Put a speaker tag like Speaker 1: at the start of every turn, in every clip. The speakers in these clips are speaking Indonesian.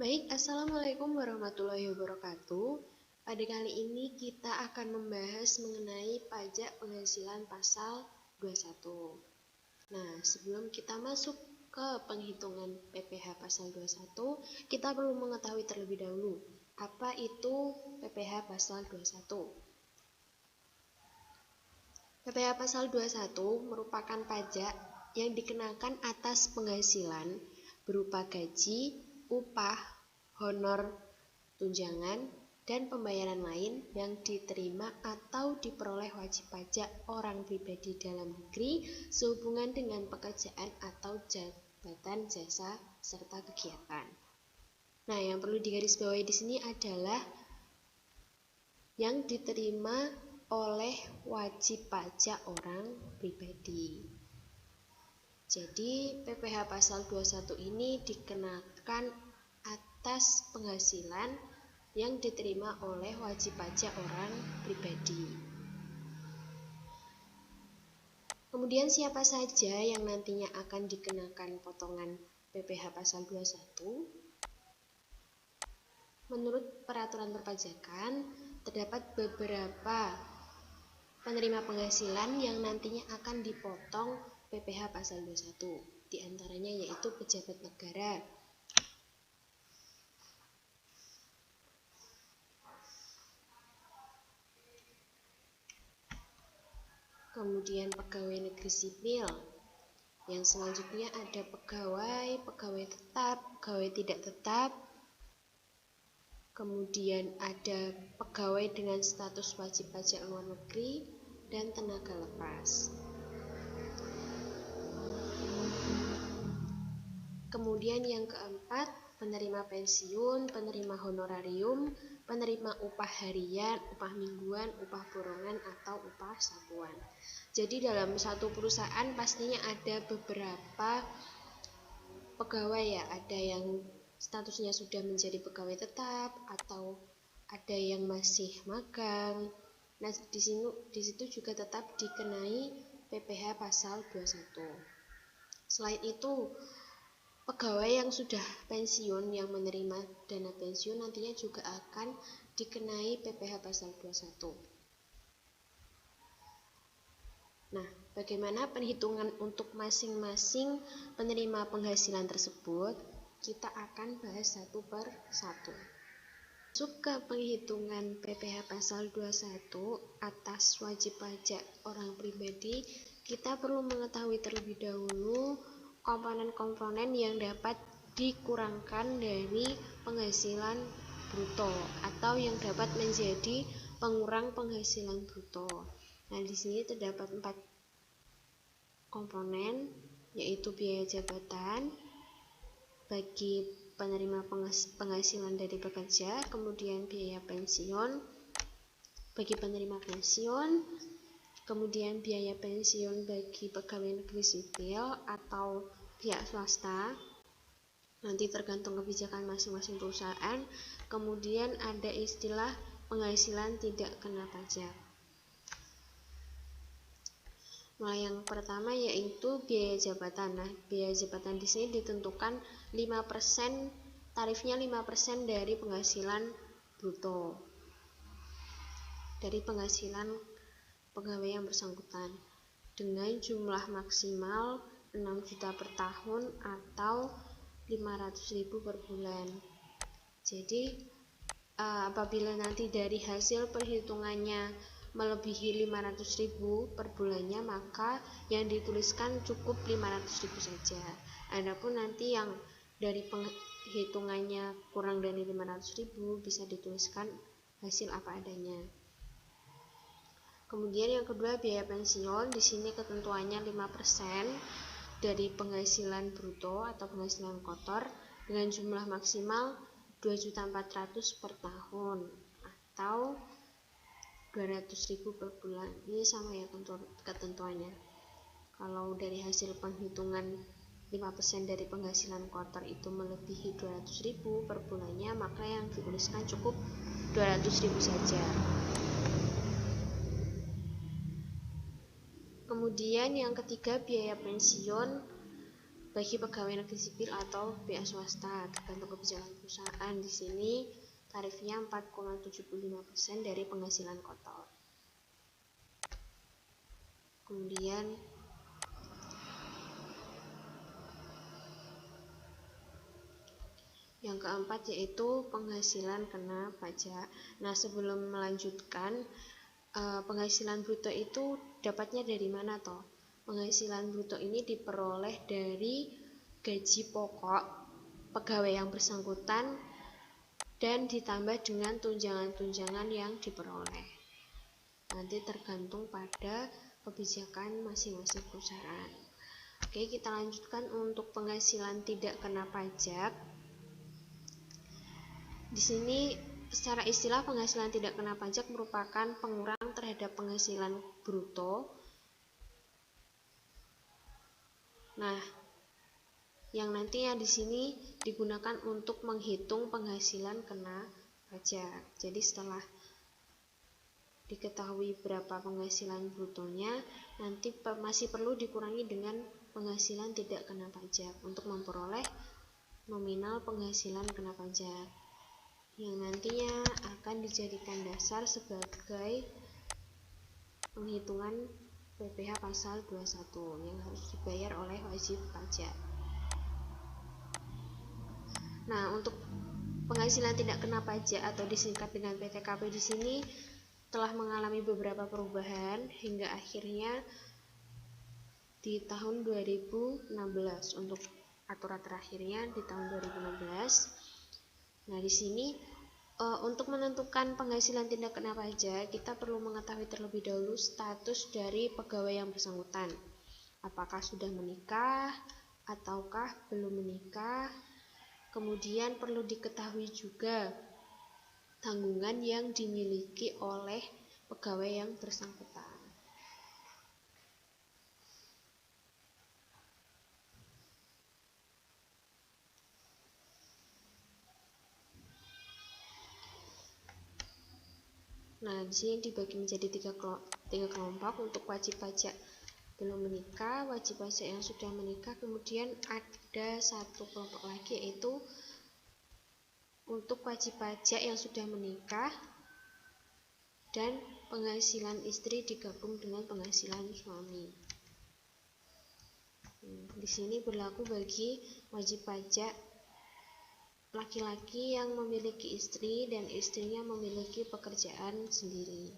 Speaker 1: Baik, Assalamualaikum warahmatullahi wabarakatuh. Pada kali ini kita akan membahas mengenai pajak penghasilan pasal 21. Nah, sebelum kita masuk ke penghitungan PPh pasal 21, kita perlu mengetahui terlebih dahulu apa itu PPh pasal 21. PPh pasal 21 merupakan pajak yang dikenakan atas penghasilan berupa gaji, upah, honor, tunjangan, dan pembayaran lain yang diterima atau diperoleh wajib pajak orang pribadi dalam negeri sehubungan dengan pekerjaan atau jabatan jasa serta kegiatan. Nah, yang perlu digarisbawahi di sini adalah yang diterima oleh wajib pajak orang pribadi. Jadi PPh pasal 21 ini dikenakan atas penghasilan yang diterima oleh wajib pajak orang pribadi. Kemudian siapa saja yang nantinya akan dikenakan potongan PPh pasal 21? Menurut peraturan perpajakan, terdapat beberapa penerima penghasilan yang nantinya akan dipotong PPh pasal 21. Di antaranya yaitu pejabat negara, kemudian pegawai negeri sipil. Yang selanjutnya ada pegawai, pegawai tetap, pegawai tidak tetap. Kemudian ada pegawai dengan status wajib pajak luar negeri dan tenaga lepas. Kemudian yang keempat, penerima pensiun, penerima honorarium, penerima upah harian, upah mingguan, upah borongan, atau upah satuan. Jadi dalam satu perusahaan pastinya ada beberapa pegawai ya, ada yang statusnya sudah menjadi pegawai tetap atau ada yang masih magang. Nah, di situ juga tetap dikenai PPh pasal 21. Selain itu, pegawai yang sudah pensiun yang menerima dana pensiun nantinya juga akan dikenai PPh pasal 21. Nah, bagaimana perhitungan untuk masing-masing penerima penghasilan tersebut? Kita akan bahas satu per satu. Masuk ke penghitungan PPh pasal 21 atas wajib pajak orang pribadi, kita perlu mengetahui terlebih dahulu komponen-komponen yang dapat dikurangkan dari penghasilan bruto atau yang dapat menjadi pengurang penghasilan bruto. Nah, di sini terdapat 4 komponen, yaitu biaya jabatan bagi penerima penghasilan dari pekerja, kemudian biaya pensiun bagi penerima pensiun, kemudian biaya pensiun bagi pegawai negeri sipil atau pihak swasta, nanti tergantung kebijakan masing-masing perusahaan. Kemudian ada istilah penghasilan tidak kena pajak. Mulai yang pertama yaitu biaya jabatan. Nah, biaya jabatan di sini ditentukan 5%, tarifnya 5% dari penghasilan bruto, dari penghasilan pegawai yang bersangkutan, dengan jumlah maksimal 6 juta per tahun atau 500.000 per bulan. Jadi apabila nanti dari hasil perhitungannya melebihi 500.000 per bulannya, maka yang dituliskan cukup 500.000 saja. Adapun nanti yang dari penghitungannya kurang dari 500.000 bisa dituliskan hasil apa adanya. Kemudian yang kedua, biaya pensiun. Di sini ketentuannya 5% dari penghasilan bruto atau penghasilan kotor dengan jumlah maksimal 2.400.000 per tahun atau 200.000 per bulan. Ini sama ya ketentuannya. Kalau dari hasil penghitungan 5% dari penghasilan kotor itu melebihi 200.000 per bulannya, maka yang dituliskan cukup 200.000 saja. Kemudian yang ketiga, biaya pensiun. bagi pegawai negeri sipil atau pihak swasta, tergantung kebijakan perusahaan. Di sini tarifnya 4,75% dari penghasilan kotor. Kemudian yang keempat yaitu penghasilan kena pajak. Nah, sebelum melanjutkan, penghasilan bruto itu dapatnya dari mana toh? Penghasilan bruto ini diperoleh dari gaji pokok pegawai yang bersangkutan dan ditambah dengan tunjangan-tunjangan yang diperoleh. Nanti tergantung pada kebijakan masing-masing perusahaan. Oke, kita lanjutkan untuk penghasilan tidak kena pajak. Di sini secara istilah penghasilan tidak kena pajak merupakan pengurang terhadap penghasilan bruto. Nah, yang nantinya di sini digunakan untuk menghitung penghasilan kena pajak. Jadi setelah diketahui berapa penghasilan brutonya, nanti masih perlu dikurangi dengan penghasilan tidak kena pajak untuk memperoleh nominal penghasilan kena pajak, yang nantinya akan dijadikan dasar sebagai penghitungan PPh pasal 21 yang harus dibayar oleh wajib pajak. Nah, untuk penghasilan tidak kena pajak atau disingkat dengan PTKP di sini telah mengalami beberapa perubahan hingga akhirnya di tahun 2016 untuk aturan terakhirnya di tahun 2016. Nah, di sini untuk menentukan penghasilan tidak kena pajak, kita perlu mengetahui terlebih dahulu status dari pegawai yang bersangkutan. Apakah sudah menikah ataukah belum menikah. Kemudian perlu diketahui juga tanggungan yang dimiliki oleh pegawai yang bersangkutan. Nah, di sini dibagi menjadi tiga kelompok untuk wajib pajak belum menikah, wajib pajak yang sudah menikah, kemudian ada satu kelompok lagi yaitu untuk wajib pajak yang sudah menikah dan penghasilan istri digabung dengan penghasilan suami. Di sini berlaku bagi wajib pajak laki-laki yang memiliki istri dan istrinya memiliki pekerjaan sendiri.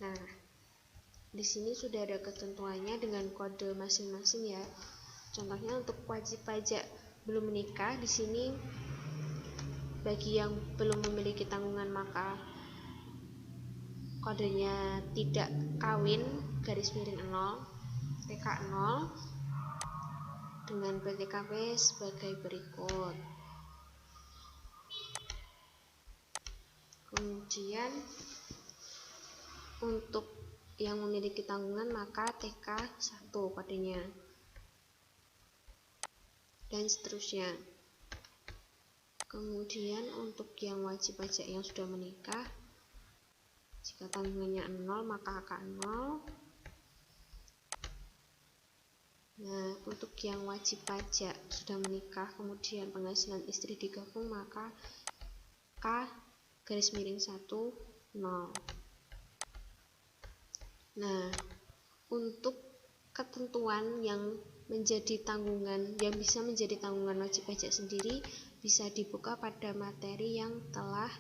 Speaker 1: Nah, di sini sudah ada ketentuannya dengan kode masing-masing ya. Contohnya untuk wajib pajak belum menikah, di sini bagi yang belum memiliki tanggungan maka kodenya tidak kawin _0 TK 0 dengan PTKP sebagai berikut. Kemudian untuk yang memiliki tanggungan maka TK 1 kodenya dan seterusnya. Kemudian untuk yang wajib pajak yang sudah menikah, jika tanggungannya 0 maka AK 0. Nah, untuk yang wajib pajak sudah menikah kemudian penghasilan istri digabung maka K_1 0. Nah, untuk ketentuan yang menjadi tanggungan yang bisa menjadi tanggungan wajib pajak sendiri bisa dibuka pada materi yang telah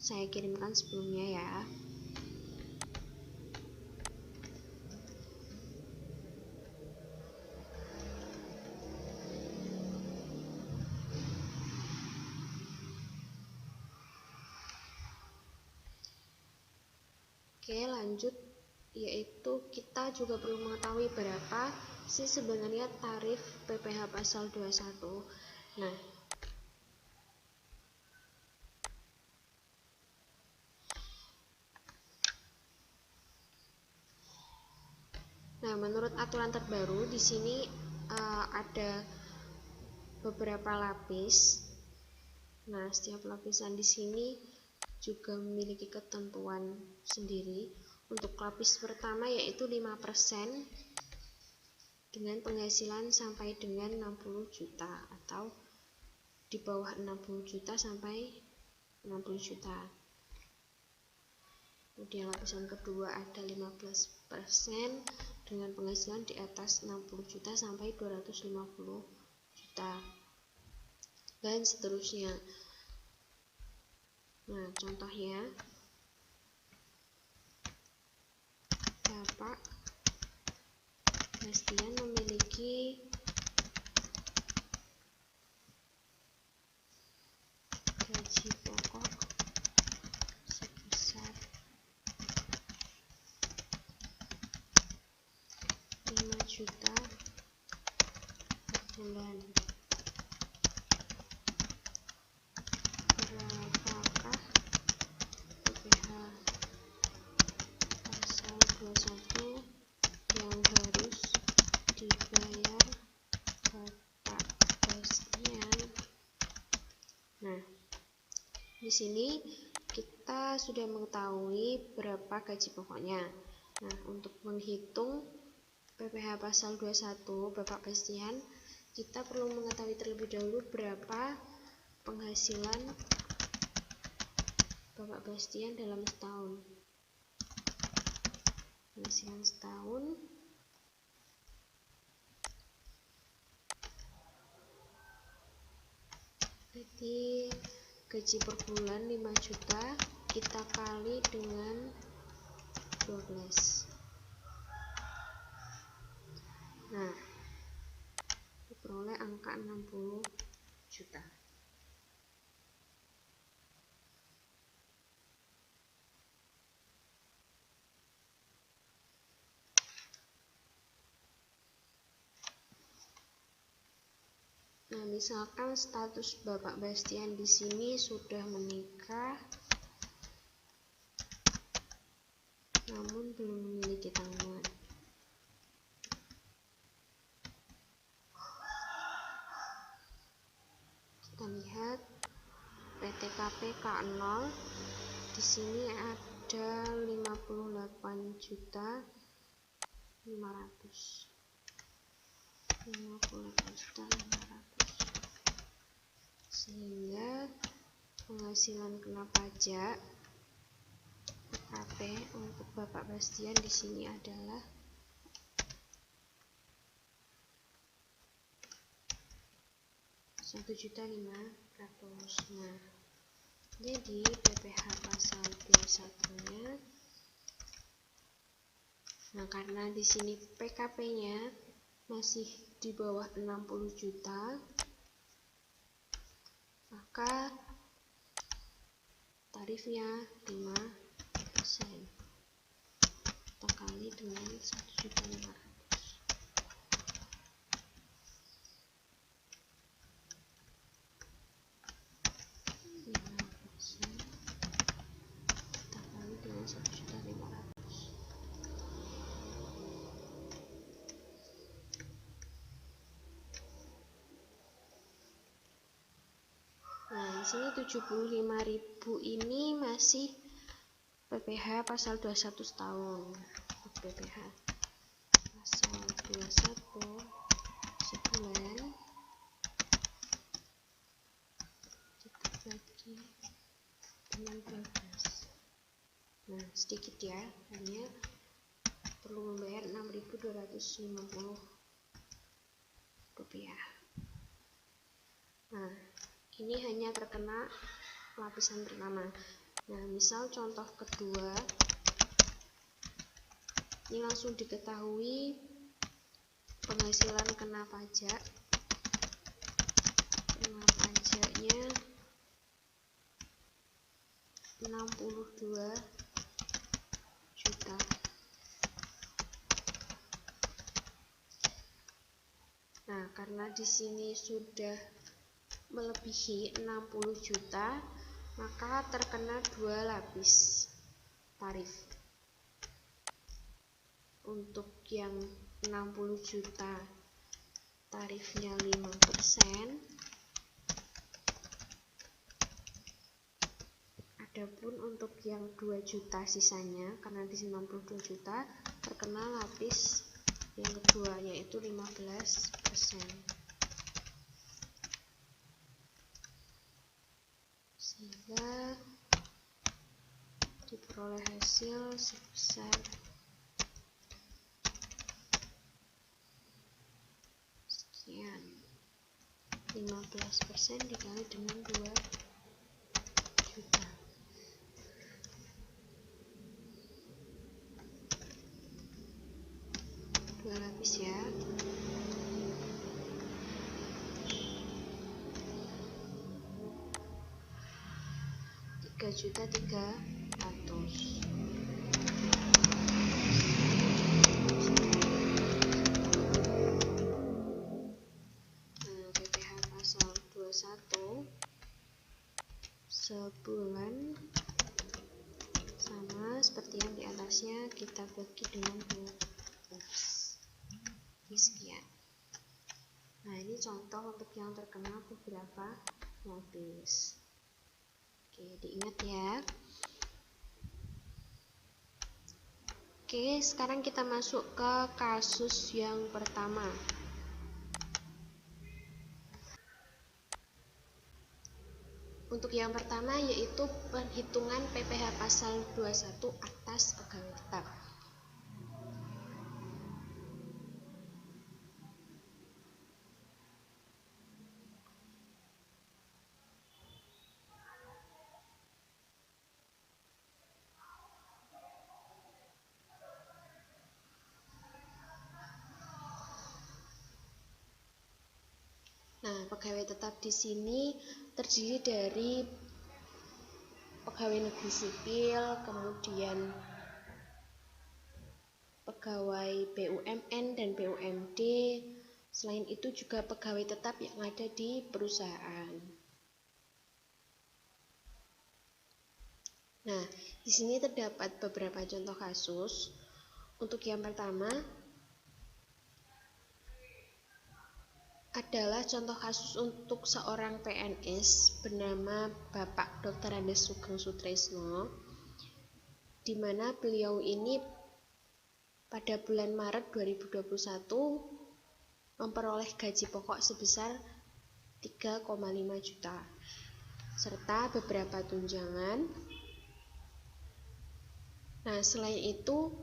Speaker 1: saya kirimkan sebelumnya ya. Oke, lanjut, yaitu kita juga perlu mengetahui berapa sih sebenarnya tarif PPh pasal 21. Nah, menurut aturan terbaru di sini ada beberapa lapis. Nah, setiap lapisan di sini juga memiliki ketentuan sendiri. Untuk lapis pertama yaitu 5% dengan penghasilan sampai dengan 60 juta atau di bawah 60 juta sampai 60 juta. Kemudian lapisan kedua ada 15% dengan penghasilan di atas 60 juta sampai 250 juta. Dan seterusnya. Nah, contohnya Bapak Bastian memiliki gaji pokok sebesar 5 juta per bulan. Berapakah PPh pasal 21 yang harus dibayar Bapak Bastian? Nah, di sini kita sudah mengetahui berapa gaji pokoknya. Nah, untuk menghitung PPh pasal 21 Bapak Bastian, kita perlu mengetahui terlebih dahulu berapa penghasilan Bapak Bastian dalam setahun. Penghasilan setahun jadi gaji per bulan 5 juta kita kali dengan 12. Nah, diperoleh angka 60 juta. Nah, misalkan status Bapak Bastian di sini sudah menikah, namun belum memiliki tanggungan. Kita lihat PTKP K0 di sini ada 58 juta 500. Sehingga penghasilan kena pajak PKP untuk Bapak Bastian di sini adalah 1.500.000. Nah, jadi PPh pasal 21-nya, nah karena di sini PKP-nya masih di bawah 60 juta, maka tarifnya 5%. Kita kali dengan 1.500.000. Nah, di sini 75.000 ini masih PPh pasal 21 setahun. PPh pasal 21 sebulan kita bagi dengan 12. Nah, sedikit ya, hanya perlu membayar 6.250 rupiah. Nah, ini hanya terkena lapisan pertama. Nah, misal contoh kedua, ini langsung diketahui penghasilan kena pajak. Kena pajaknya 62 juta. Nah, karena di sini sudah melebihi 60 juta, maka terkena dua lapis tarif. Untuk yang 60 juta tarifnya 5%, Adapun untuk yang 2 juta sisanya, karena di sini 62 juta, terkena lapis yang kedua yaitu 15%. Sehingga diperoleh hasil sebesar sekian. 15% dikali dengan 2 juta. Dua lapis ya. 3.300.000. PPh pasal 21 sebulan sama seperti yang di atasnya, kita bagi dengan 12. Sekian. Nah, ini contoh untuk yang terkena beberapa lapis. Oke, diingat ya. Oke, sekarang kita masuk ke kasus yang pertama. Untuk yang pertama yaitu perhitungan PPh pasal 21 atas pegawai tetap. Nah, pegawai tetap di sini terdiri dari pegawai negeri sipil, kemudian pegawai BUMN dan BUMD. Selain itu juga pegawai tetap yang ada di perusahaan. Nah, di sini terdapat beberapa contoh kasus. Untuk yang pertama adalah contoh kasus untuk seorang PNS bernama Bapak Dr. Andes Sugeng Sutrisno, di mana beliau ini pada bulan Maret 2021 memperoleh gaji pokok sebesar 3,5 juta serta beberapa tunjangan. Nah, selain itu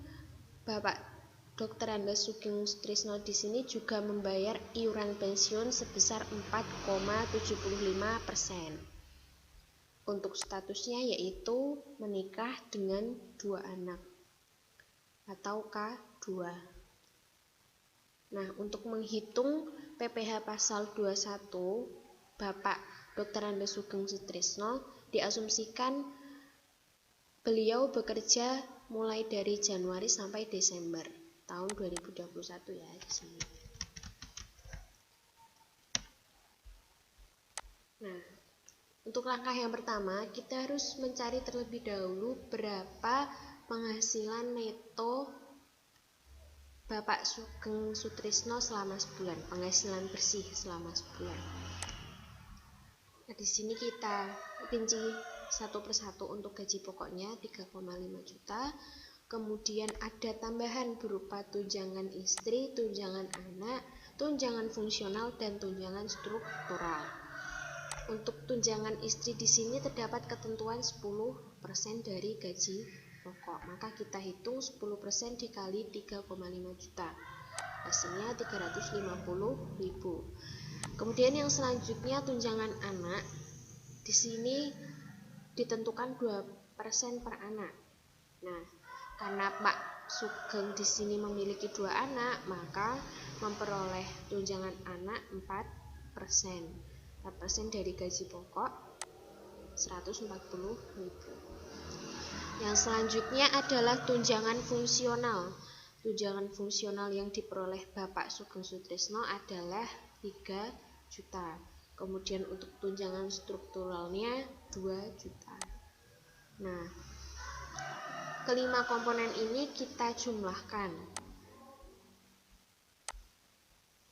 Speaker 1: Bapak Dr. Andes Sugeng Sutrisno di sini juga membayar iuran pensiun sebesar 4,75%. Untuk statusnya yaitu menikah dengan 2 anak atau K2. Nah, untuk menghitung PPh pasal 21 Bapak Dr. Andes Sugeng Sutrisno diasumsikan beliau bekerja mulai dari Januari sampai Desember tahun 2021 ya di sini. Nah, untuk langkah yang pertama kita harus mencari terlebih dahulu berapa penghasilan neto Bapak Sugeng Sutrisno selama sebulan, penghasilan bersih selama sebulan. Nah, di sini kita rinci satu persatu. Untuk gaji pokoknya 3,5 juta. Kemudian ada tambahan berupa tunjangan istri, tunjangan anak, tunjangan fungsional, dan tunjangan struktural. Untuk tunjangan istri di sini terdapat ketentuan 10% dari gaji pokok. Maka kita hitung 10% dikali 3,5 juta. Hasilnya 350.000. Kemudian yang selanjutnya tunjangan anak. Di sini ditentukan 2% per anak. Nah, karena Pak Sugeng di sini memiliki 2 anak, maka memperoleh tunjangan anak 4%. 4% dari gaji pokok 140.000. Yang selanjutnya adalah tunjangan fungsional. Tunjangan fungsional yang diperoleh Bapak Sugeng Sutrisno adalah 3 juta. Kemudian untuk tunjangan strukturalnya 2 juta. Nah, kelima komponen ini kita jumlahkan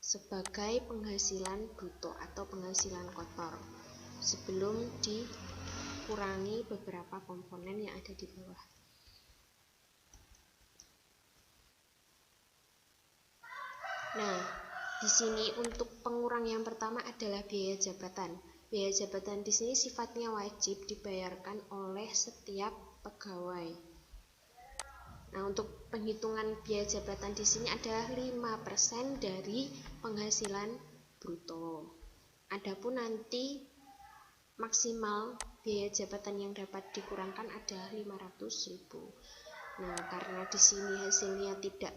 Speaker 1: sebagai penghasilan bruto atau penghasilan kotor sebelum kurangi beberapa komponen yang ada di bawah. Nah, di sini untuk pengurang yang pertama adalah biaya jabatan. Biaya jabatan di sini sifatnya wajib dibayarkan oleh setiap pegawai. Nah, untuk penghitungan biaya jabatan di sini adalah 5% dari penghasilan bruto. Adapun nanti maksimal biaya jabatan yang dapat dikurangkan adalah 500.000. Nah, karena di sini hasilnya tidak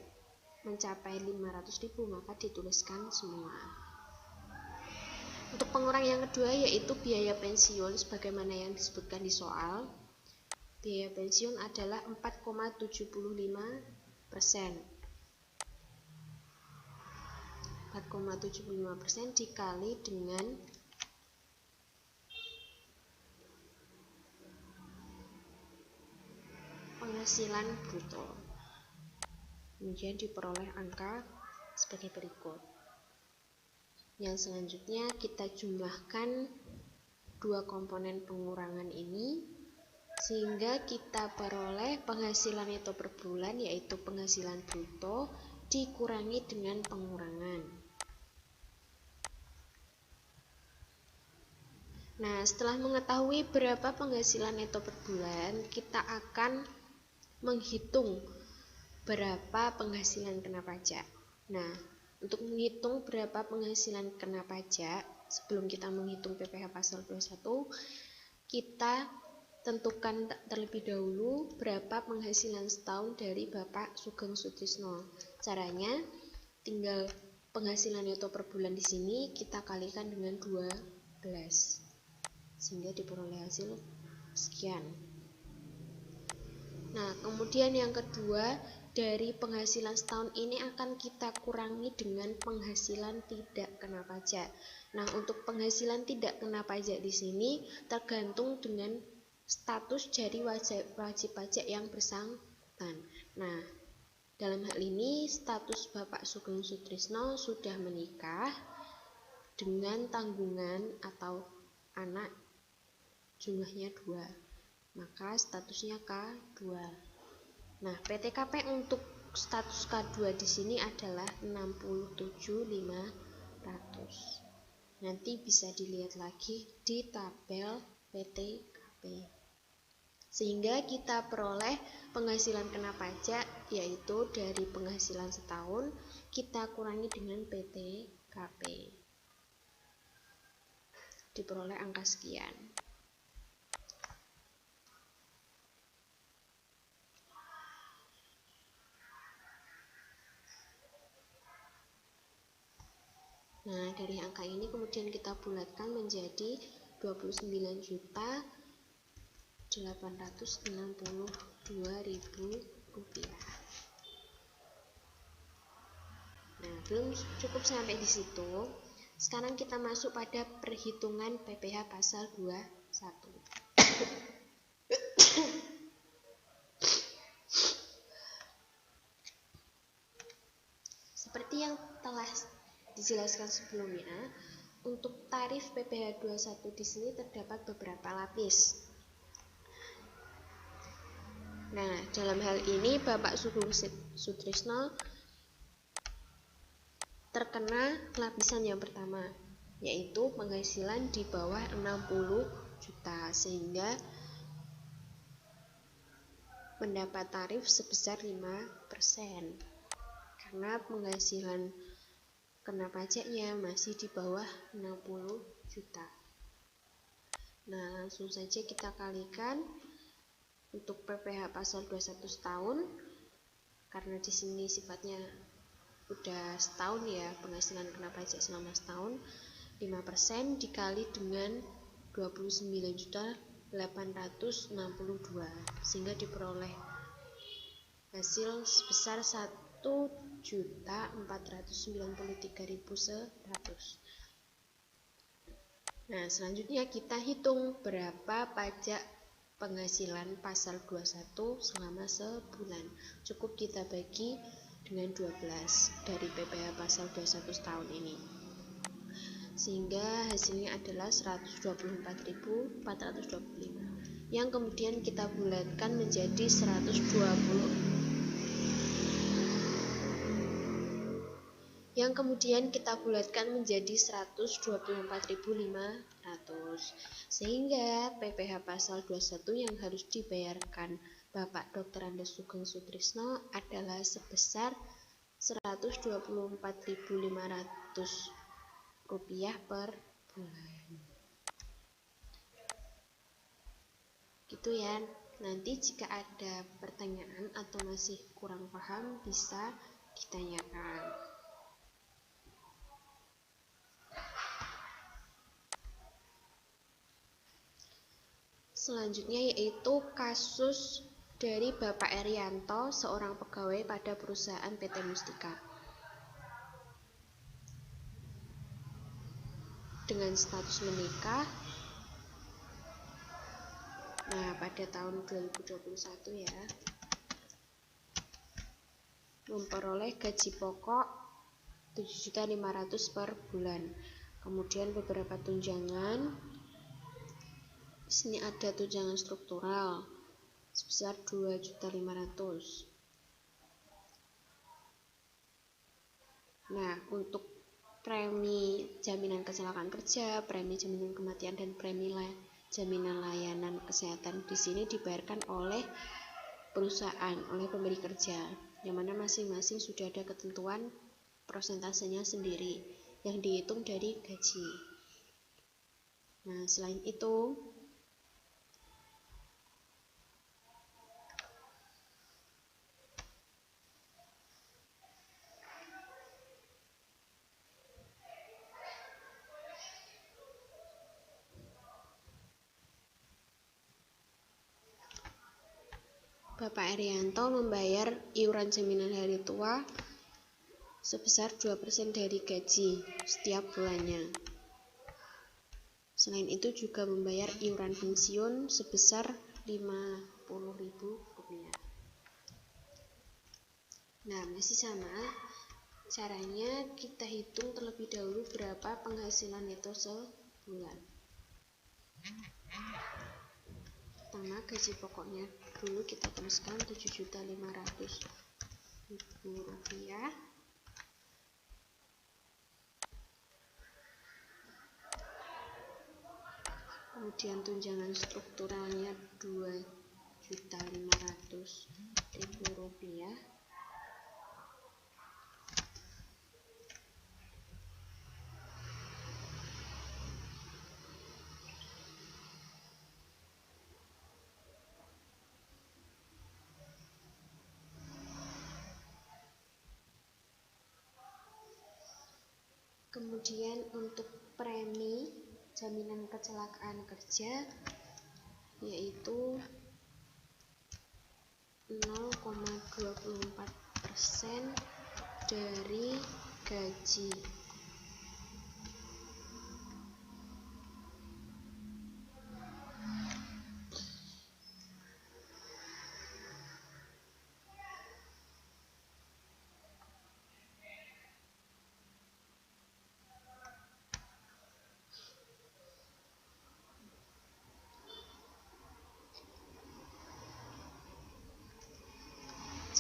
Speaker 1: mencapai 500.000, maka dituliskan semua. Untuk pengurang yang kedua yaitu biaya pensiun sebagaimana yang disebutkan di soal. Biaya pensiun adalah 4,75%. 4,75% dikali dengan penghasilan bruto. Kemudian diperoleh angka sebagai berikut. Yang selanjutnya kita jumlahkan dua komponen pengurangan ini sehingga kita peroleh penghasilan neto per bulan yaitu penghasilan bruto dikurangi dengan pengurangan. Nah, setelah mengetahui berapa penghasilan neto per bulan, kita akan menghitung berapa penghasilan kena pajak. Nah, untuk menghitung berapa penghasilan kena pajak, sebelum kita menghitung PPh pasal 21, kita tentukan terlebih dahulu berapa penghasilan setahun dari Bapak Sugeng Sutrisno. Caranya, tinggal penghasilan neto per bulan di sini kita kalikan dengan 12, sehingga diperoleh hasil sekian. Nah, kemudian yang kedua, dari penghasilan setahun ini akan kita kurangi dengan penghasilan tidak kena pajak. Nah, untuk penghasilan tidak kena pajak di sini tergantung dengan status dari wajib pajak yang bersangkutan. Nah, dalam hal ini status Bapak Sugeng Sutrisno sudah menikah dengan tanggungan atau anak jumlahnya 2. Maka statusnya K2. Nah, PTKP untuk status K2 di sini adalah 67.500. Nanti bisa dilihat lagi di tabel PTKP. Sehingga kita peroleh penghasilan kena pajak yaitu dari penghasilan setahun kita kurangi dengan PTKP. Diperoleh angka sekian. Nah, dari angka ini kemudian kita bulatkan menjadi 29.892.000 rupiah. Nah, belum cukup sampai di situ. Sekarang kita masuk pada perhitungan PPh pasal 21. Seperti yang telah dijelaskan sebelumnya, untuk tarif PPh 21 di sini terdapat beberapa lapis. Nah, dalam hal ini Bapak Sugeng Sutrisno terkena lapisan yang pertama, yaitu penghasilan di bawah 60 juta, sehingga mendapat tarif sebesar 5%. Karena penghasilan kena pajaknya masih di bawah 60 juta. Nah, langsung saja kita kalikan untuk PPh pasal 21 setahun. Karena di sini sifatnya udah setahun ya, penghasilan kena pajak selama setahun, 5% dikali dengan 29.862, sehingga diperoleh hasil sebesar 1.493.100. Nah, selanjutnya kita hitung berapa pajak penghasilan pasal 21 selama sebulan. Cukup kita bagi dengan 12 dari PPh pasal 21 tahun ini. Sehingga hasilnya adalah 124.425. yang kemudian kita bulatkan menjadi 124.500, sehingga PPh pasal 21 yang harus dibayarkan Bapak Dr. Andes Sugeng Sutrisno adalah sebesar Rp124.500 per bulan. Gitu ya. Nanti jika ada pertanyaan atau masih kurang paham bisa ditanyakan. Selanjutnya yaitu kasus dari Bapak Erianto, seorang pegawai pada perusahaan PT Mustika. Dengan status menikah. Nah, pada tahun 2021 ya. Memperoleh gaji pokok 7.500.000 per bulan. Kemudian beberapa tunjangan. Di sini ada tunjangan struktural sebesar 2.500.000. Nah, untuk premi jaminan kecelakaan kerja, premi jaminan kematian, dan premi jaminan layanan kesehatan di sini dibayarkan oleh perusahaan, oleh pemberi kerja, yang mana masing-masing sudah ada ketentuan persentasenya sendiri yang dihitung dari gaji. Nah, selain itu Bapak Erianto membayar iuran jaminan hari tua sebesar 2% dari gaji setiap bulannya. Selain itu juga membayar iuran pensiun sebesar Rp50.000. Nah, masih sama. Caranya kita hitung terlebih dahulu berapa penghasilan neto sebulan. Pertama, gaji pokoknya dulu kita tuliskan Rp7.500.000. Kemudian tunjangan strukturalnya Rp2.500.000. Kemudian untuk premi jaminan kecelakaan kerja yaitu 0,24% dari gaji.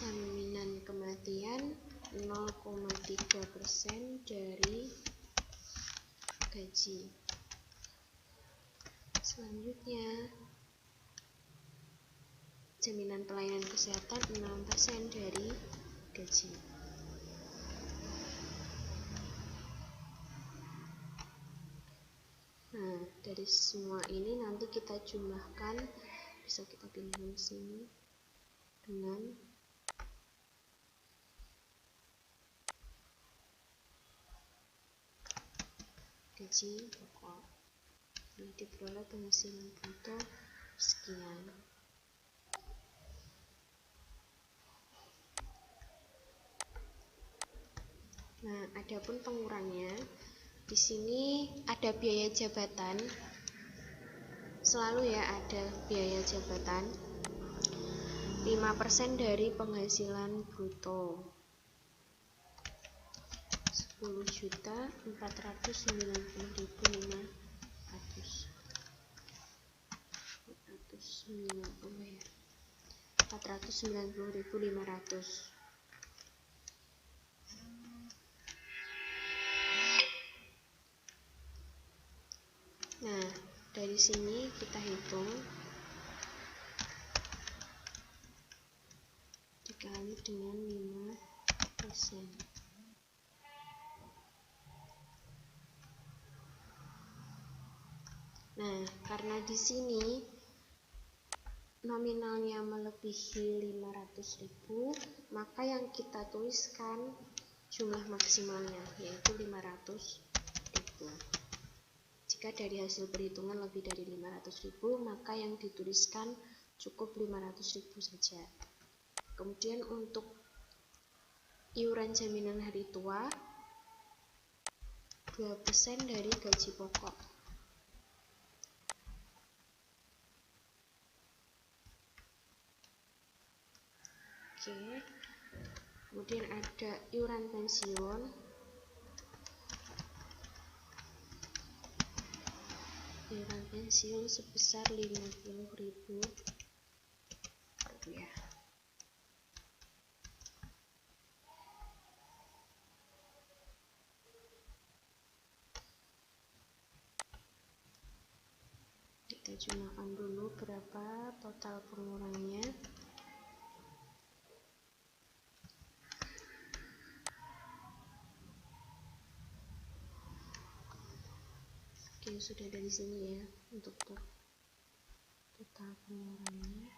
Speaker 1: Jaminan kematian 0,3% dari gaji. Selanjutnya, jaminan pelayanan kesehatan 6% dari gaji. Nah, dari semua ini nanti kita jumlahkan, bisa kita pilih sini dengan gaji pokok. Nah, diperoleh penghasilan bruto sekian. Nah, adapun pengurangnya, di sini ada biaya jabatan. Selalu ya ada biaya jabatan. 5% dari penghasilan bruto. 10.490.500. 490.500. Nah, dari sini kita hitung dikali dengan 5%. Nah, karena di sini nominalnya melebihi 500.000, maka yang kita tuliskan jumlah maksimalnya yaitu 500.000. Jika dari hasil perhitungan lebih dari 500.000, maka yang dituliskan cukup 500.000 saja. Kemudian untuk iuran jaminan hari tua 2% dari gaji pokok. Oke. Kemudian ada iuran pensiun. Iuran pensiun sebesar 50.000 rupiah. Kita jumlahkan dulu berapa total pengurangannya. Oke, sudah dari sini ya untuk total pengurangannya.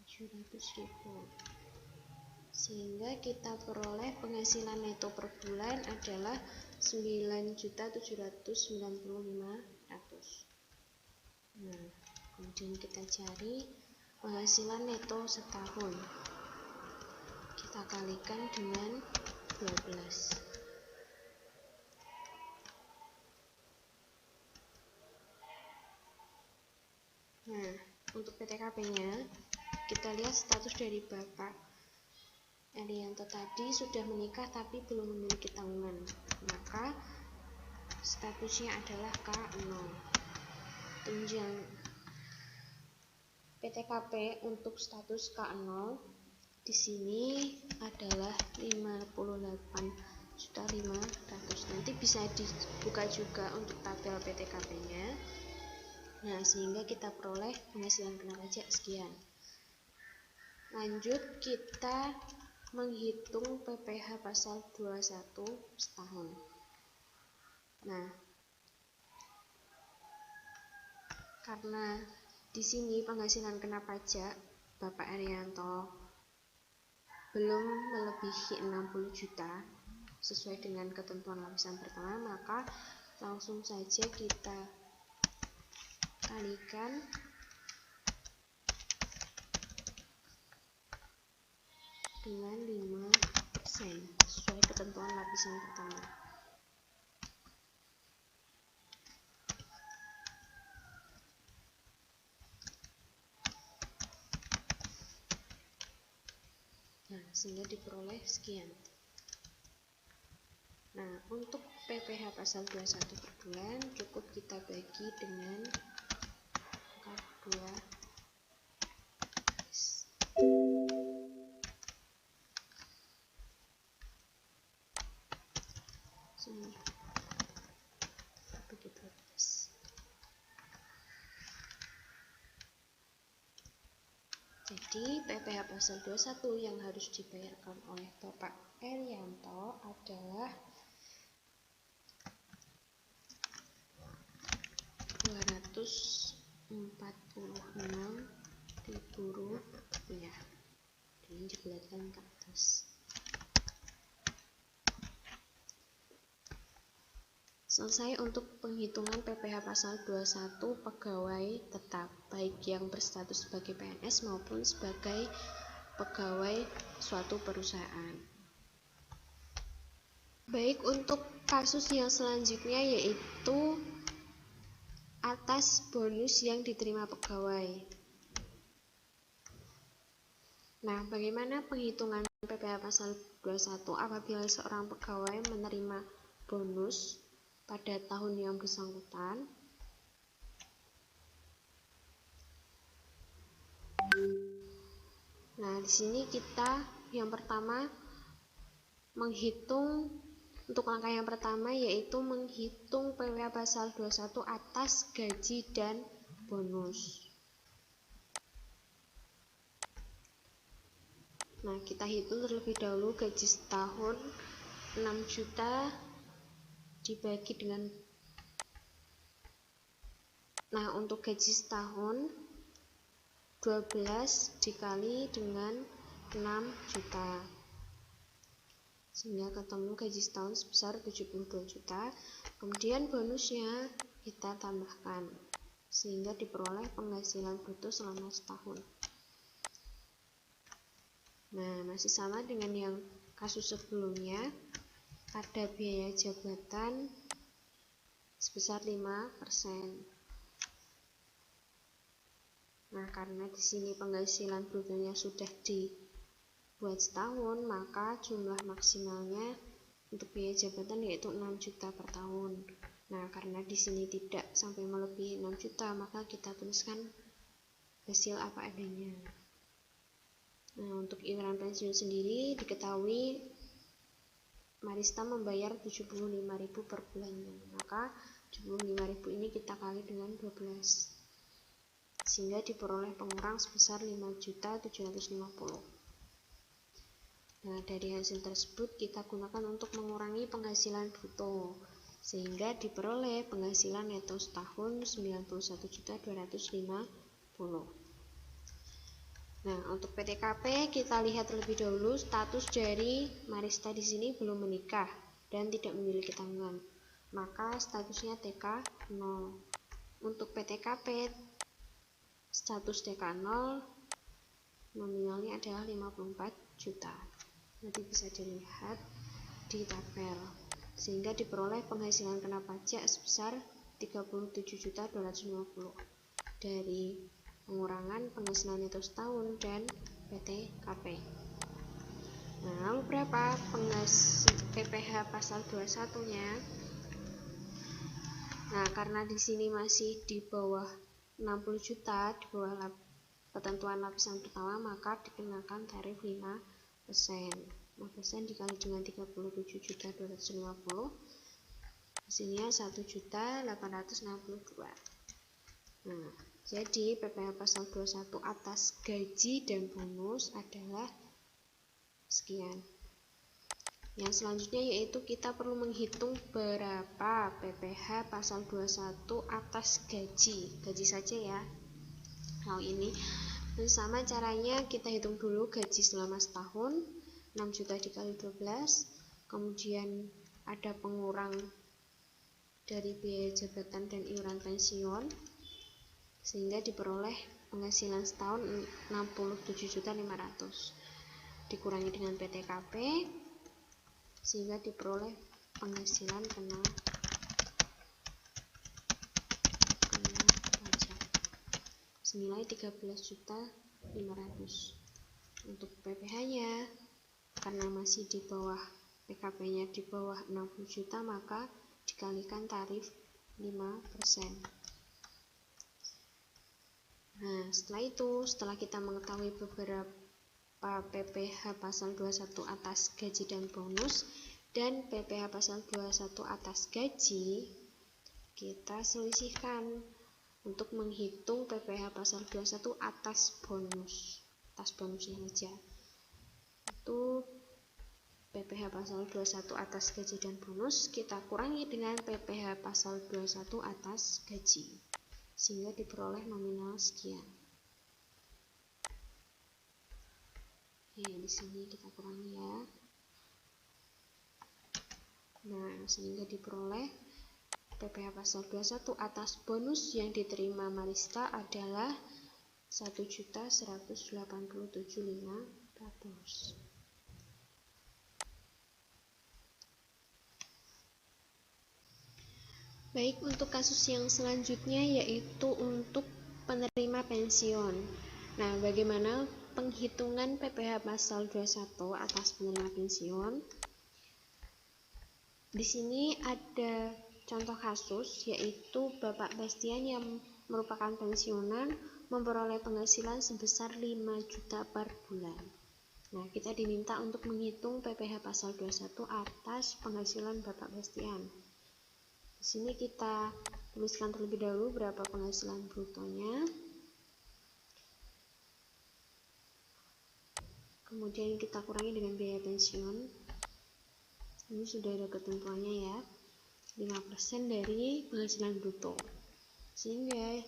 Speaker 1: Rp700.000. Sehingga kita peroleh penghasilan neto per bulan adalah 9.795.000. Nah, kemudian kita cari penghasilan neto setahun. Kita kalikan dengan 12. Nah, untuk PTKP-nya kita lihat status dari Bapak Erianto tadi sudah menikah tapi belum memiliki tanggungan, maka statusnya adalah K0. Tunjang PTKP untuk status K0 di sini adalah 58.500.000. Nanti bisa dibuka juga untuk tabel PTKP-nya. Nah, sehingga kita peroleh penghasilan kena pajak sekian. Lanjut, kita menghitung PPh pasal 21 setahun. Nah, karena di sini penghasilan kena pajak Bapak Erianto belum melebihi 60 juta sesuai dengan ketentuan lapisan pertama, maka langsung saja kita kalikan dengan 5% sesuai ketentuan lapisan pertama. Nah, sehingga diperoleh sekian. Nah, untuk PPh pasal 21 per bulan cukup kita bagi dengan angka 2. Jadi PPh pasal 21 yang harus dibayarkan oleh Bapak Erianto adalah Rp246.000. Ini dibulatkan ke atas. Selesai untuk penghitungan PPh pasal 21 pegawai tetap, baik yang berstatus sebagai PNS maupun sebagai pegawai suatu perusahaan. Baik, untuk kasus yang selanjutnya yaitu atas bonus yang diterima pegawai. Nah, bagaimana penghitungan PPh pasal 21 apabila seorang pegawai menerima bonus pada tahun yang bersangkutan. Nah, di sini kita yang pertama menghitung, untuk langkah yang pertama yaitu menghitung PPh pasal 21 atas gaji dan bonus. Nah, kita hitung terlebih dahulu gaji setahun 6 juta dibagi dengan, nah untuk gaji setahun 12 dikali dengan 6 juta, sehingga ketemu gaji setahun sebesar 72 juta. Kemudian bonusnya kita tambahkan sehingga diperoleh penghasilan bruto selama setahun. Nah, masih sama dengan yang kasus sebelumnya, ada biaya jabatan sebesar 5%. Nah, karena di sini penghasilan brutonya sudah dibuat setahun, maka jumlah maksimalnya untuk biaya jabatan yaitu 6 juta per tahun. Nah, karena di sini tidak sampai melebihi 6 juta, maka kita tuliskan hasil apa adanya. Nah, untuk iuran pensiun sendiri diketahui Marista membayar 75.000 per bulannya, maka 75.000 ini kita kali dengan 12, sehingga diperoleh pengurang sebesar 5.750.000. Nah, dari hasil tersebut kita gunakan untuk mengurangi penghasilan bruto, sehingga diperoleh penghasilan neto setahun 91.250.000. Nah, untuk PTKP kita lihat terlebih dahulu status dari Marista di sini belum menikah dan tidak memiliki tanggungan, maka statusnya TK 0. Untuk PTKP status TK 0 nominalnya adalah 54 juta. Nanti bisa dilihat di tabel, sehingga diperoleh penghasilan kena pajak sebesar 37.250 dari pengurangan penghasilan neto setahun dan PTKP. Nah, lalu berapa PPh pasal 21-nya? Nah, karena di sini masih di bawah 60 juta, di bawah ketentuan lapisan pertama, maka dikenakan tarif 5%. 5% dikali dengan 37.250, hasilnya 1.862. Nah, jadi PPh pasal 21 atas gaji dan bonus adalah sekian. Yang selanjutnya yaitu kita perlu menghitung berapa PPh pasal 21 atas gaji saja ya. Hal ini sama caranya, kita hitung dulu gaji selama setahun 6 juta dikali 12, kemudian ada pengurang dari biaya jabatan dan iuran pensiun, sehingga diperoleh penghasilan setahun 67.500, dikurangi dengan PTKP sehingga diperoleh penghasilan kena pajak senilai 13.500. Untuk PPh nya karena masih di bawah PKP nya di bawah 60 juta, maka dikalikan tarif 5%. Nah, setelah kita mengetahui beberapa PPh pasal 21 atas gaji dan bonus dan PPh pasal 21 atas gaji, kita selisihkan untuk menghitung PPh pasal 21 atas bonus. Atas bonusnya saja. Itu PPh pasal 21 atas gaji dan bonus kita kurangi dengan PPh pasal 21 atas gaji, sehingga diperoleh nominal sekian. Oke, di sini kita kurangi ya. Nah, sehingga diperoleh PPh pasal 21 atas bonus yang diterima Marista adalah 1.187.500. Baik, untuk kasus yang selanjutnya yaitu untuk penerima pensiun. Nah, bagaimana penghitungan PPh pasal 21 atas penerima pensiun? Di sini ada contoh kasus, yaitu Bapak Bastian yang merupakan pensiunan memperoleh penghasilan sebesar 5 juta per bulan. Nah, kita diminta untuk menghitung PPh pasal 21 atas penghasilan Bapak Bastian. Di sini kita tuliskan terlebih dahulu berapa penghasilan brutonya. Kemudian kita kurangi dengan biaya pensiun. Ini sudah ada ketentuannya ya. 5% dari penghasilan bruto, sehingga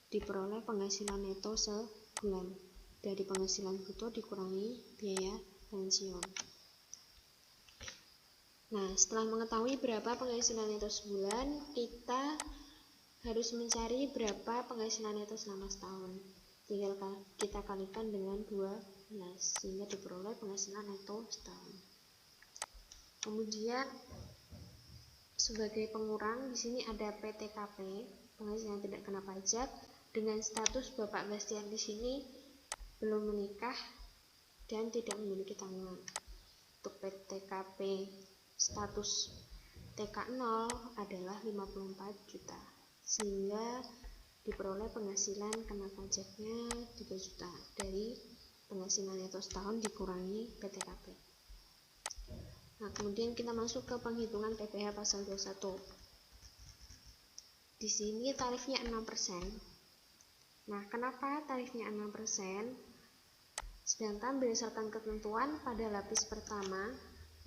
Speaker 1: diperoleh penghasilan neto sebulan. Dari penghasilan bruto dikurangi biaya pensiun. Nah, setelah mengetahui berapa penghasilan neto sebulan, kita harus mencari berapa penghasilan neto selama setahun. Tinggal kita kalikan dengan 12, sehingga diperoleh penghasilan neto setahun. Kemudian sebagai pengurang, di sini ada PTKP, penghasilan tidak kena pajak, dengan status Bapak Bastian di sini belum menikah dan tidak memiliki tanggungan. Untuk PTKP status TK0 adalah 54 juta, sehingga diperoleh penghasilan kena pajaknya 3 juta dari penghasilan neto setahun dikurangi PTKP. Nah, kemudian kita masuk ke penghitungan PPh pasal 21. Di sini tarifnya 6%. Nah, kenapa tarifnya 6%? Sedangkan berdasarkan ketentuan pada lapis pertama,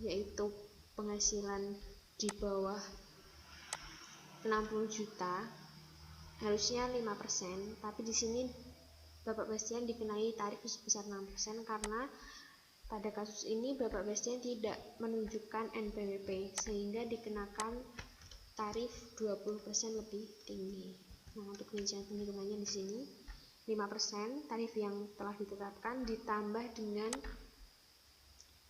Speaker 1: yaitu penghasilan di bawah 60 juta, harusnya 5%, tapi di sini Bapak Bastian dikenai tarif sebesar 6% karena pada kasus ini Bapak Bastian tidak menunjukkan NPWP, sehingga dikenakan tarif 20% lebih tinggi. Nah, untuk rincian penghitungannya di sini 5% tarif yang telah ditetapkan ditambah dengan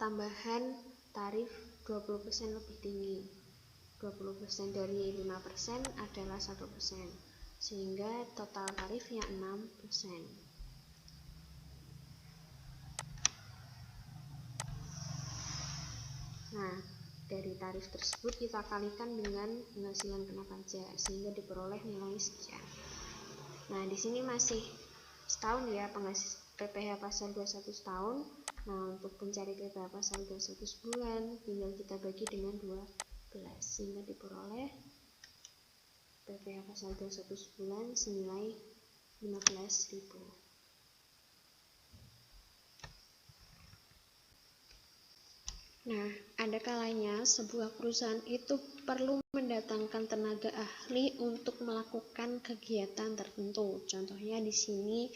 Speaker 1: tambahan tarif 20% lebih tinggi. 20% dari 5% adalah 1%, sehingga total tarifnya 6%. Nah, dari tarif tersebut kita kalikan dengan penghasilan kena pajak, sehingga diperoleh nilai sekian. Nah, di sini masih setahun ya, PPh pasal 21 setahun. Nah, untuk mencari PPh pasal 21 sebulan, tinggal kita bagi dengan 12, sehingga diperoleh PPh pasal 21 sebulan senilai 15.000. Nah, ada kalanya sebuah perusahaan itu perlu mendatangkan tenaga ahli untuk melakukan kegiatan tertentu. Contohnya di sini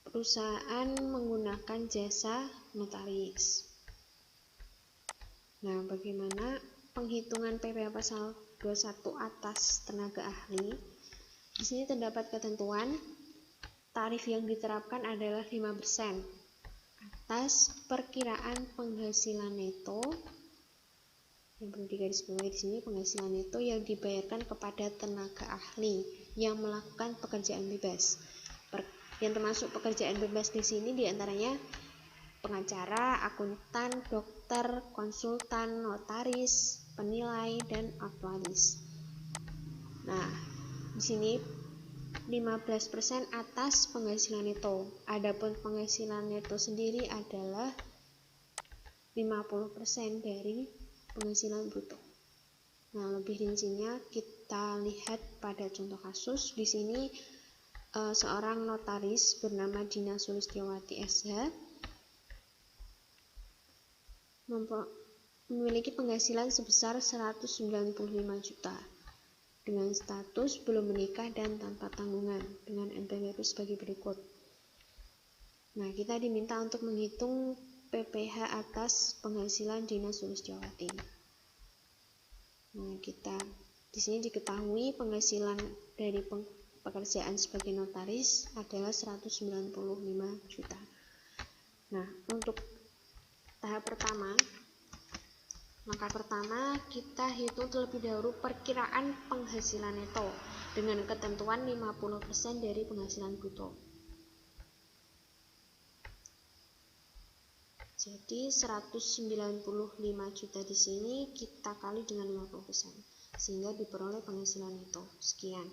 Speaker 1: perusahaan menggunakan jasa notaris. Nah, bagaimana penghitungan PPh pasal 21 atas tenaga ahli? Di sini terdapat ketentuan tarif yang diterapkan adalah 5% atas perkiraan penghasilan neto. Yang perlu digarisbawahi di sini penghasilan neto yang dibayarkan kepada tenaga ahli yang melakukan pekerjaan bebas. Yang termasuk pekerjaan bebas di sini diantaranya pengacara, akuntan, dokter, konsultan, notaris, penilai, dan aktuaris. Nah, di sini 15% atas penghasilan neto. Adapun penghasilan neto sendiri adalah 50% dari penghasilan bruto. Nah, lebih rincinya kita lihat pada contoh kasus. Di sini seorang notaris bernama Dina Sulistiawati SH memiliki penghasilan sebesar 195 juta dengan status belum menikah dan tanpa tanggungan dengan NPWP sebagai berikut. Nah, kita diminta untuk menghitung PPh atas penghasilan Dina Sulistiawati. Nah, kita di sini diketahui penghasilan dari pekerjaan sebagai notaris adalah 195 juta. Nah, untuk tahap pertama, langkah pertama kita hitung terlebih dahulu perkiraan penghasilan neto dengan ketentuan 50% dari penghasilan bruto. Jadi 195 juta di sini kita kali dengan 50%, sehingga diperoleh penghasilan itu sekian.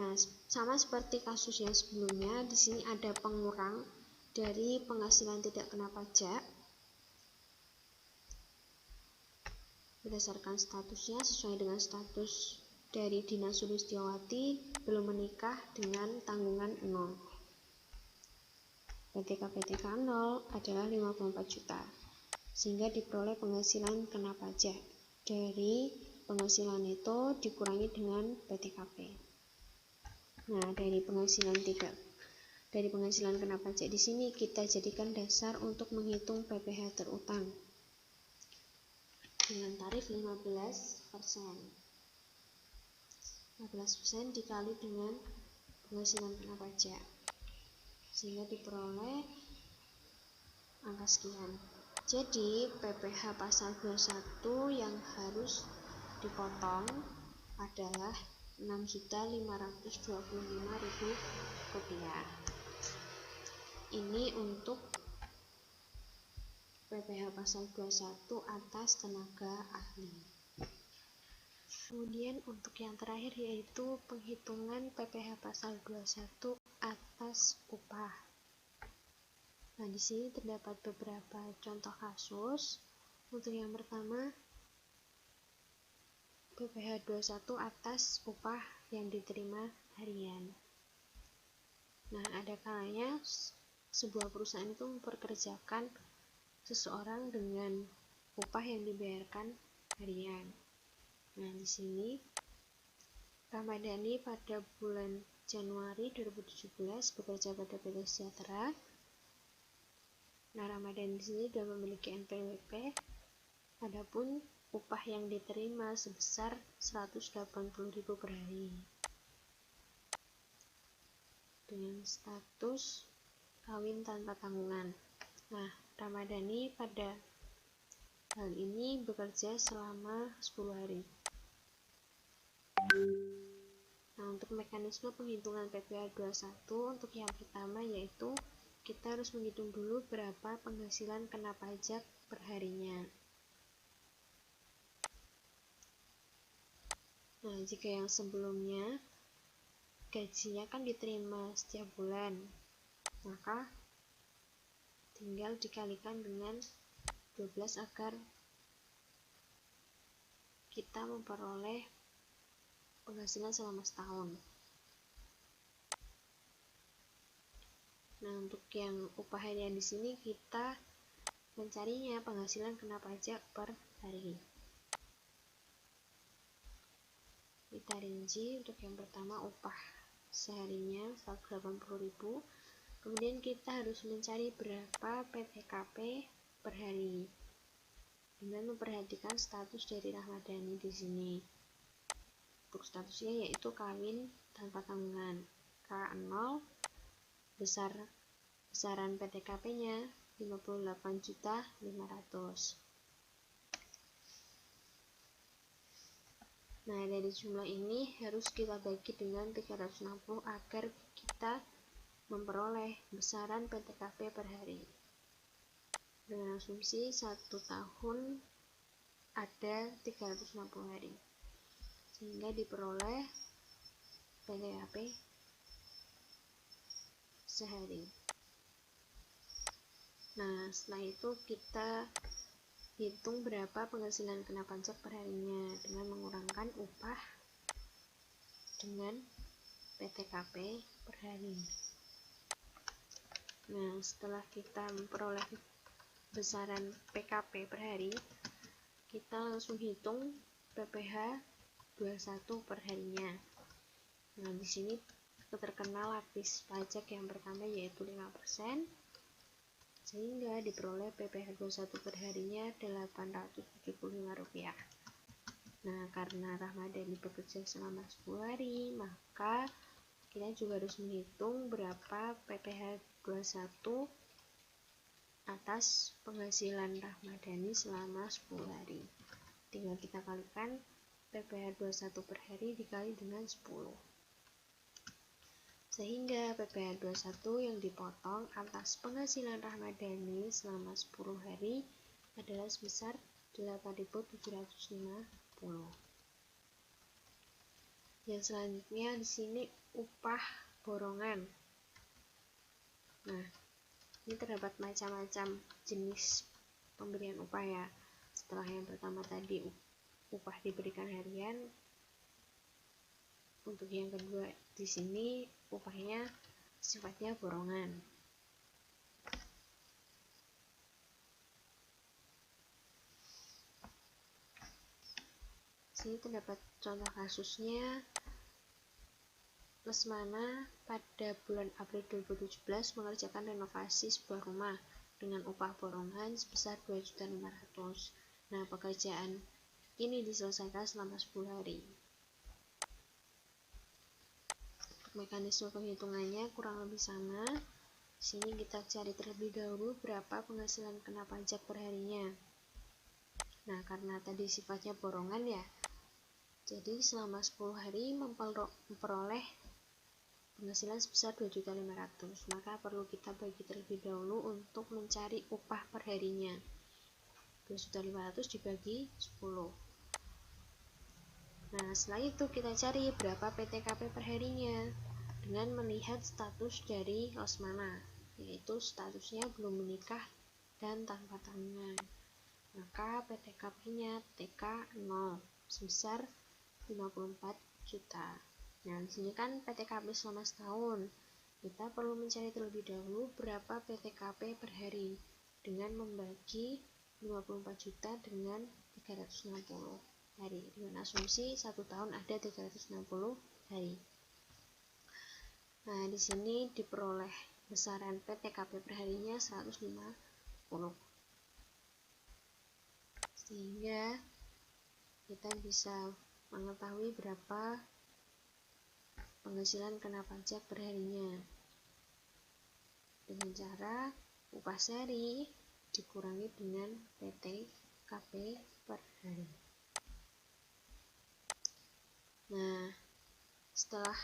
Speaker 1: Nah, sama seperti kasus yang sebelumnya, di sini ada pengurang dari penghasilan tidak kena pajak berdasarkan statusnya sesuai dengan status dari Dina Sulistiawati, belum menikah dengan tanggungan 0. PTK 0 adalah 54 juta, sehingga diperoleh penghasilan kena pajak. Dari penghasilan itu dikurangi dengan PTKP. Nah, dari penghasilan kena pajak di sini kita jadikan dasar untuk menghitung PPh terutang dengan tarif 15%. 15% dikali dengan penghasilan kena pajak, sehingga diperoleh angka sekian. Jadi PPh pasal 21 yang harus dipotong adalah Rp6.525.000. Ini untuk PPh pasal 21 atas tenaga ahli. Kemudian untuk yang terakhir yaitu penghitungan PPh pasal 21 atas upah. Nah, di sini terdapat beberapa contoh kasus. Untuk yang pertama, PPh 21 atas upah yang diterima harian. Nah, ada kalanya sebuah perusahaan itu mempekerjakan seseorang dengan upah yang dibayarkan harian. Nah, di sini Ramadhani pada bulan Januari 2017 bekerja pada PT Sejahtera. Nah, Ramadhani di sini sudah memiliki NPWP. Adapun upah yang diterima sebesar 180.000 per hari dengan status kawin tanpa tanggungan. Nah, Ramadhani pada hal ini bekerja selama 10 hari. Nah, untuk mekanisme penghitungan PPh 21 untuk yang pertama yaitu kita harus menghitung dulu berapa penghasilan kena pajak per harinya. Nah, jika yang sebelumnya gajinya kan diterima setiap bulan, maka tinggal dikalikan dengan 12 agar kita memperoleh penghasilan selama setahun. Nah, untuk yang upah harian di sini kita mencarinya penghasilan kena pajak per hari. Kita rinci untuk yang pertama upah seharinya 180.000. Kemudian kita harus mencari berapa PTKP per hari dengan memperhatikan status dari Ramadhani di sini. Untuk statusnya yaitu kawin tanpa tanggungan. K0 besaran PTKP-nya 58.500.000. Nah, dari jumlah ini harus kita bagi dengan 360 agar kita memperoleh besaran PTKP per hari. Dengan asumsi 1 tahun ada 360 hari, sehingga diperoleh PTKP sehari. Nah, setelah itu kita hitung berapa penghasilan kena pajak per harinya dengan mengurangkan upah dengan PTKP per hari. Nah, setelah kita memperoleh besaran PKP per hari, kita langsung hitung PPh 21 per harinya. Nah, di sini terkena lapis pajak yang pertama yaitu 5%. Sehingga diperoleh PPh 21 per harinya Rp875. Nah, karena Ramadhani bekerja selama 10 hari, maka kita juga harus menghitung berapa PPh 21 atas penghasilan Ramadhani selama 10 hari. Tinggal kita kalikan PPh 21 per hari dikali dengan 10. Sehingga PPh 21 yang dipotong atas penghasilan Rahmadani selama 10 hari adalah sebesar 8.750. Yang selanjutnya di sini upah borongan. Nah, ini terdapat macam-macam jenis pemberian upah ya. Setelah yang pertama tadi upah diberikan harian, untuk yang kedua di sini upahnya sifatnya borongan. Sini terdapat contoh kasusnya. Lesmana pada bulan April 2017 mengerjakan renovasi sebuah rumah dengan upah borongan sebesar 2.500.000. Nah, pekerjaan ini diselesaikan selama 10 hari. Mekanisme penghitungannya kurang lebih sama. Sini kita cari terlebih dahulu berapa penghasilan kena pajak perharinya. Nah, karena tadi sifatnya borongan ya, jadi selama 10 hari memperoleh penghasilan sebesar 2.500.000, maka perlu kita bagi terlebih dahulu untuk mencari upah perharinya. 2.500.000 dibagi 10. Nah, setelah itu kita cari berapa PTKP perharinya dengan melihat status dari Lesmana, yaitu statusnya belum menikah dan tanpa tanggungan. Maka PTKP-nya TK 0 sebesar 54 juta. Nah, di sini kan PTKP selama setahun. Kita perlu mencari terlebih dahulu berapa PTKP per hari dengan membagi 54 juta dengan 360 hari. Dengan asumsi 1 tahun ada 360 hari. Nah, di sini diperoleh besaran PTKP per harinya 150. Sehingga kita bisa mengetahui berapa penghasilan kena pajak perharinya dengan cara upah sehari dikurangi dengan PTKP per hari. Nah, setelah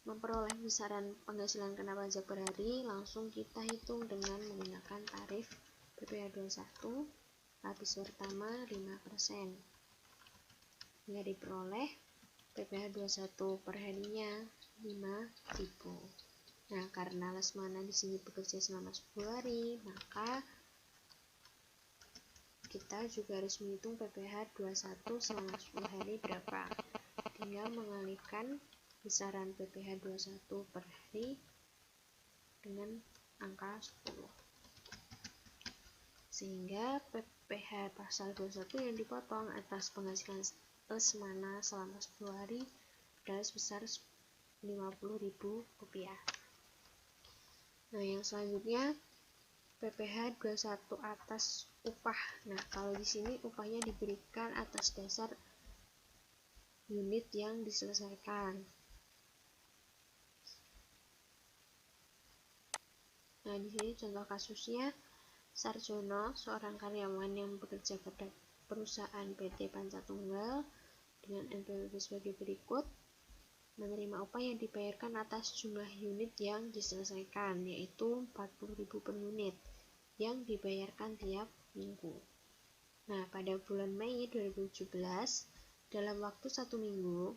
Speaker 1: memperoleh besaran penghasilan kena pajak per hari, langsung kita hitung dengan menggunakan tarif PPh 21 lapis pertama 5%. Hingga diperoleh PPh 21 per harinya 5.000. Nah, karena Lesmana di sini bekerja selama 10 hari, maka kita juga harus menghitung PPh 21 selama 10 hari berapa. Tinggal mengalihkan besaran PPh 21 per hari dengan angka 10. Sehingga PPh pasal 21 yang dipotong atas penghasilan Lesmana selama 10 hari adalah sebesar Rp50.000. Nah, yang selanjutnya PPh 21 atas upah. Nah, kalau di sini upahnya diberikan atas dasar unit yang diselesaikan. Nah, di sini contoh kasusnya Sarjono, seorang karyawan yang bekerja pada perusahaan PT Pancatunggal dengan NPWP sebagai berikut, menerima upah yang dibayarkan atas jumlah unit yang diselesaikan, yaitu 40.000 per unit yang dibayarkan tiap minggu. Nah, pada bulan Mei 2017, dalam waktu 1 minggu,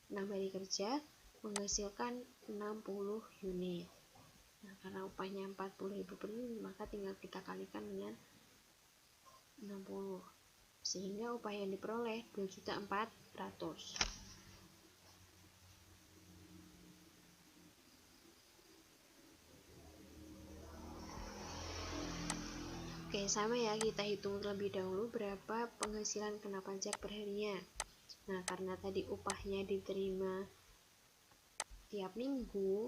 Speaker 1: 6 hari kerja menghasilkan 60 unit. Nah, karena upahnya 40.000 per unit, maka tinggal kita kalikan dengan 60. Sehingga upah yang diperoleh 2.400.000. Oke, sama ya, kita hitung terlebih dahulu berapa penghasilan kena pajak perharinya. Nah, karena tadi upahnya diterima tiap minggu,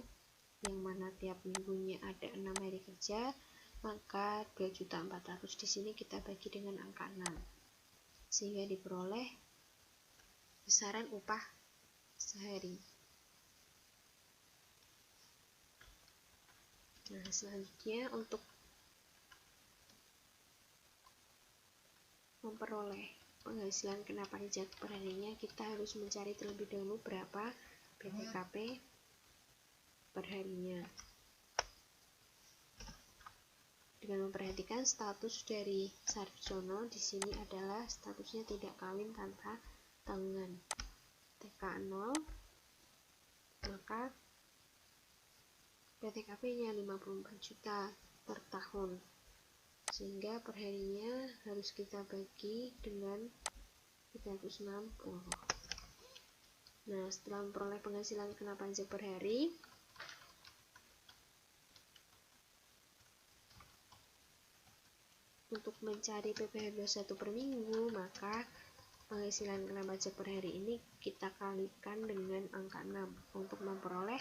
Speaker 1: yang mana tiap minggunya ada 6 hari kerja, maka 2.400.000 di sini kita bagi dengan angka 6. Sehingga diperoleh besaran upah sehari. Nah, selanjutnya untuk memperoleh penghasilan kena pajak perharinya, kita harus mencari terlebih dahulu berapa PTKP perharinya. Dengan memperhatikan status dari Sarjono di sini adalah statusnya tidak kawin tanpa tanggungan. TK 0, maka PTKP-nya 54 juta per tahun. Sehingga perharinya harus kita bagi dengan 360. Nah, setelah memperoleh penghasilan kena pajak per hari, untuk mencari PPh 21 per minggu, maka penghasilan kena pajak per hari ini kita kalikan dengan angka 6 untuk memperoleh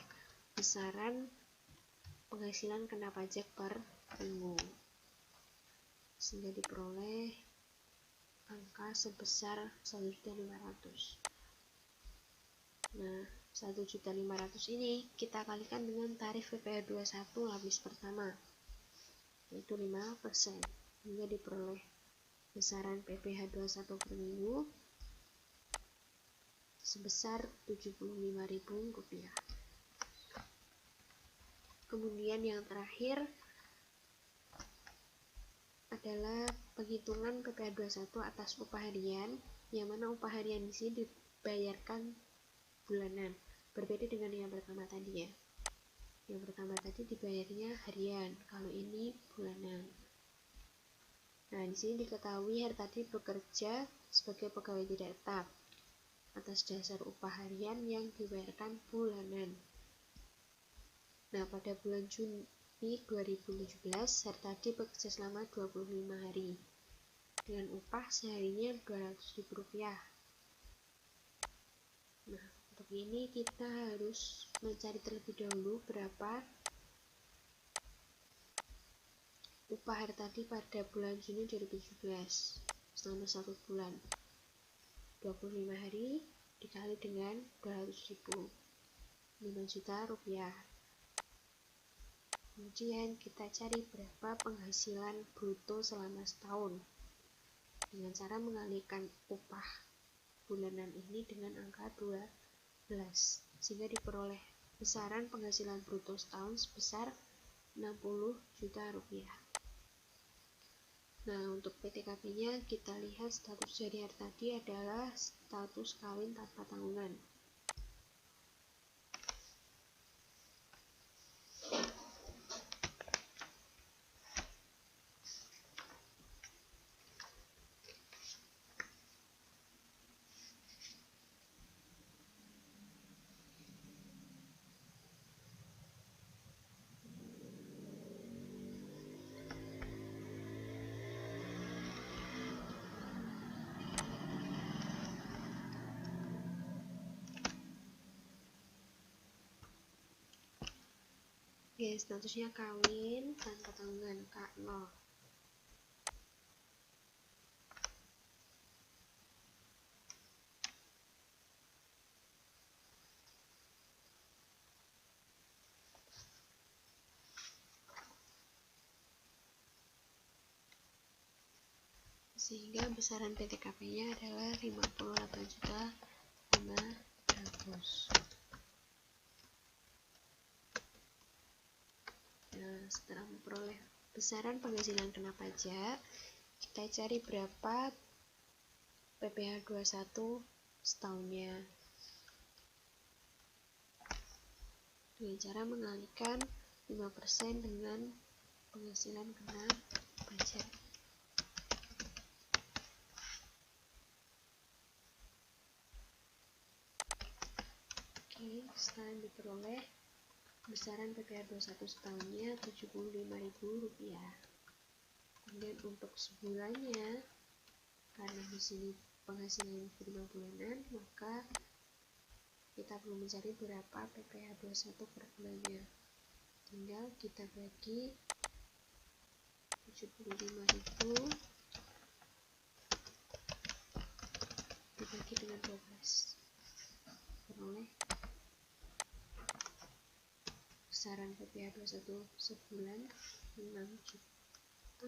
Speaker 1: besaran penghasilan kena pajak per minggu, sehingga diperoleh angka sebesar 1.500.000. Nah, 1.500.000 ini kita kalikan dengan tarif PPh 21 lapis pertama, yaitu 5%, hingga diperoleh besaran PPh 21 per minggu sebesar Rp75.000. Kemudian yang terakhir adalah penghitungan PPh 21 atas upah harian, yang mana upah harian di sini dibayarkan bulanan, berbeda dengan yang pertama tadi ya. Yang pertama tadi dibayarnya harian, kalau ini bulanan. Nah, di sini diketahui Hartadi bekerja sebagai pegawai tidak tetap atas dasar upah harian yang dibayarkan bulanan. Nah, pada bulan Juni 2017, Hartadi bekerja selama 25 hari dengan upah seharinya Rp200.000. Nah, untuk ini kita harus mencari terlebih dahulu berapa upah Hartadi pada bulan Juni 2017 selama 1 bulan. 25 hari dikali dengan 200.000, 5 juta rupiah. Kemudian kita cari berapa penghasilan bruto selama setahun dengan cara mengalikan upah bulanan ini dengan angka 12, sehingga diperoleh besaran penghasilan bruto setahun sebesar 60 juta rupiah. Nah, untuk PTKP-nya kita lihat status dari Hartadi adalah status kawin tanpa tanggungan. Oke, statusnya kawin tanpa tanggungan K0. Sehingga besaran PTKP-nya adalah 58.500.000. Nah, setelah memperoleh besaran penghasilan kena pajak, kita cari berapa PPh 21 setahunnya dengan cara mengalikan 5% dengan penghasilan kena pajak. Oke, setelah diperoleh besaran PPh 21 setahunnya Rp75.000. Kemudian untuk sebulannya, karena di sini penghasilan 5 bulanan, maka kita perlu mencari berapa PPh 21 per bulannya. Tinggal kita bagi 75.000 dibagi dengan 12, peroleh besaran PPh 21 sebulan 6.250.